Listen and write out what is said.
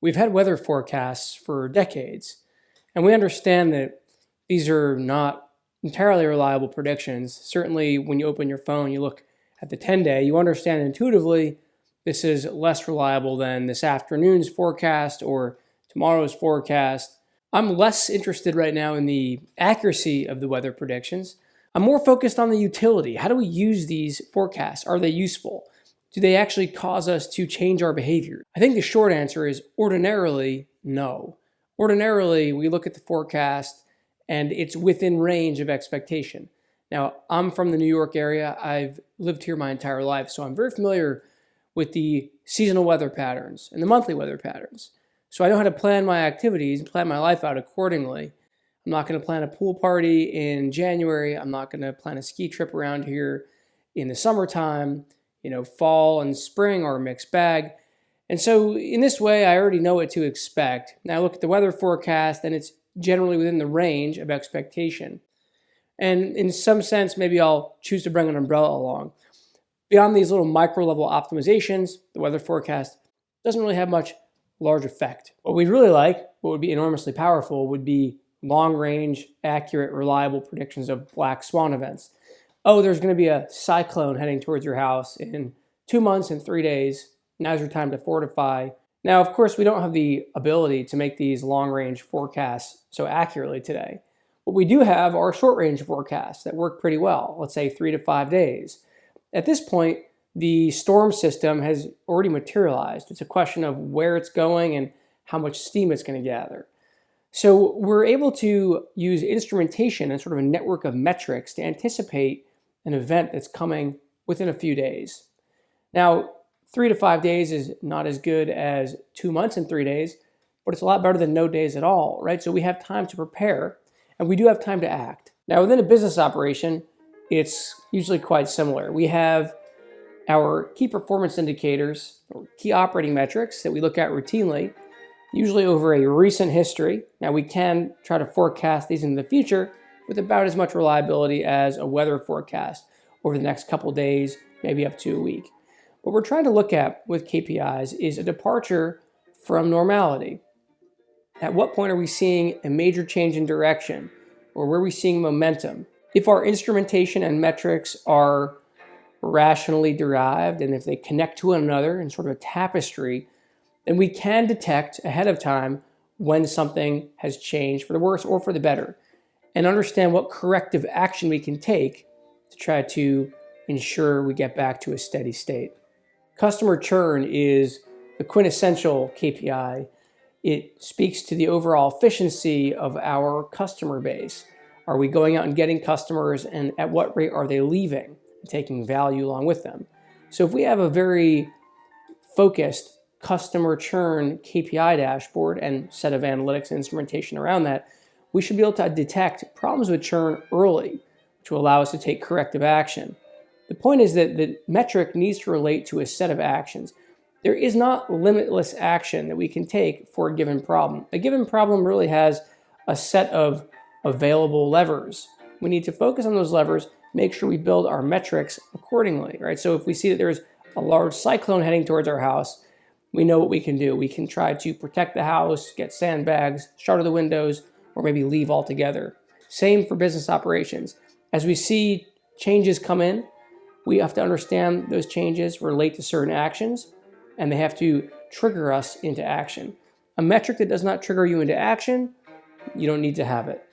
We've had weather forecasts for decades, and we understand that these are not entirely reliable predictions. Certainly, when you open your phone, you look at the 10-day, you understand intuitively this is less reliable than this afternoon's forecast or tomorrow's forecast. I'm less interested right now in the accuracy of the weather predictions. I'm more focused on the utility. How do we use these forecasts? Are they useful? Do they actually cause us to change our behavior? I think the short answer is ordinarily no. Ordinarily, we look at the forecast and it's within range of expectation. Now, I'm from the New York area. I've lived here my entire life, so I'm very familiar with the seasonal weather patterns and the monthly weather patterns. So I know how to plan my activities and plan my life out accordingly. I'm not going to plan a pool party in January. I'm not going to plan a ski trip around here in the summertime. Fall and spring are a mixed bag. And so in this way, I already know what to expect. Now I look at the weather forecast and it's generally within the range of expectation. And in some sense, maybe I'll choose to bring an umbrella along. Beyond these little micro level optimizations, the weather forecast doesn't really have much large effect. What we'd really like, what would be enormously powerful, would be long range, accurate, reliable predictions of black swan events. Oh, there's going to be a cyclone heading towards your house in 2 months and 3 days. Now's your time to fortify. Now, of course, we don't have the ability to make these long-range forecasts so accurately today. What we do have are short-range forecasts that work pretty well, let's say 3 to 5 days. At this point, the storm system has already materialized. It's a question of where it's going and how much steam it's going to gather. So we're able to use instrumentation and sort of a network of metrics to anticipate an event that's coming within a few days. Now, 3 to 5 days is not as good as 2 months and 3 days, but it's a lot better than no days at all, right? So we have time to prepare, and we do have time to act. Now, within a business operation, it's usually quite similar. We have our key performance indicators, or key operating metrics that we look at routinely, usually over a recent history. Now, we can try to forecast these in the future with about as much reliability as a weather forecast over the next couple days, maybe up to a week. What we're trying to look at with KPIs is a departure from normality. At what point are we seeing a major change in direction, or where are we seeing momentum? If our instrumentation and metrics are rationally derived, and if they connect to one another in sort of a tapestry, then we can detect ahead of time when something has changed for the worse or for the better, and understand what corrective action we can take to try to ensure we get back to a steady state. Customer churn is the quintessential KPI. It speaks to the overall efficiency of our customer base. Are we going out and getting customers, and at what rate are they leaving and taking value along with them? So if we have a very focused customer churn KPI dashboard and set of analytics and instrumentation around that, we should be able to detect problems with churn early, which will allow us to take corrective action. The point is that the metric needs to relate to a set of actions. There is not limitless action that we can take for a given problem. A given problem really has a set of available levers. We need to focus on those levers, make sure we build our metrics accordingly, right? So if we see that there's a large cyclone heading towards our house, we know what we can do. We can try to protect the house, get sandbags, shutter the windows, or maybe leave altogether. Same for business operations. As we see changes come in, we have to understand those changes relate to certain actions, and they have to trigger us into action. A metric that does not trigger you into action, you don't need to have it.